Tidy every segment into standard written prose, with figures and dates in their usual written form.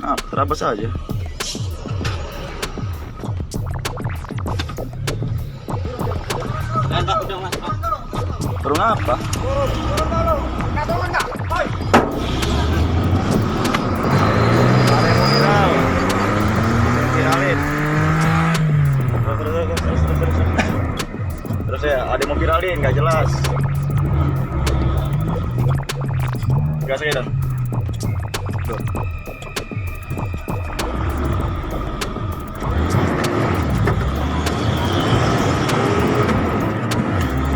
Nah, terabas saja. Burung apa? Viralin. Terus ya, ada yang mau viralin, nggak jelas. Gas aja dong. Tuh.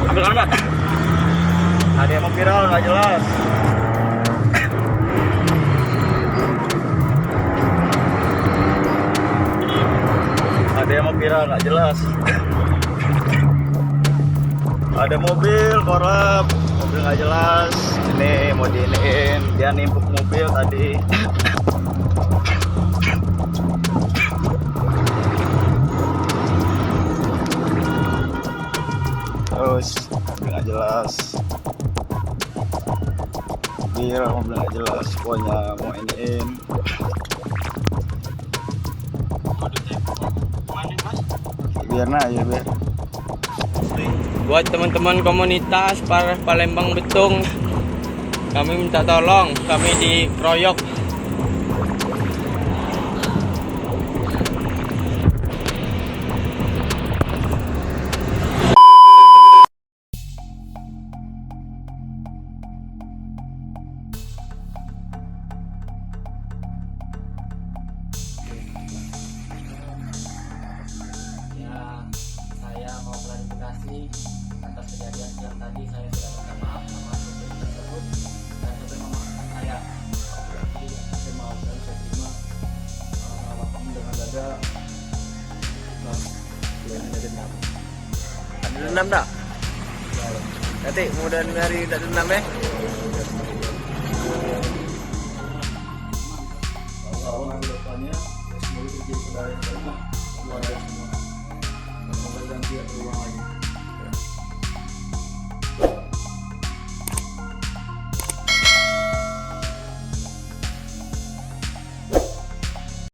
Ambil kan, Mbak? Ada yang mau viral, nggak jelas. Ada yang mau viral, nggak jelas. Ada mobil korab, mobil nggak jelas. Ini mau diiniin, dia nimpuk mobil tadi. Terus mobil nggak jelas. Mobil nggak jelas, pokoknya mau iniin. Biar aja biar. Buat teman-teman komunitas Palembang Betung, kami minta tolong, kami dikeroyok. Saya mau klarifikasi atas kejadian yang tadi. Saya sudah minta maaf sama sopir tersebut dan sopir memaafkan saya. Jadi saya mau dan saya terima bapak dengan dada. Nah, ada dendam. Ada dendam tak? Nanti kemudian dari tak dendam ya. Kalau depannya semoga terjadi saudara yang baik, keluarga semua. Semoga ganti ruang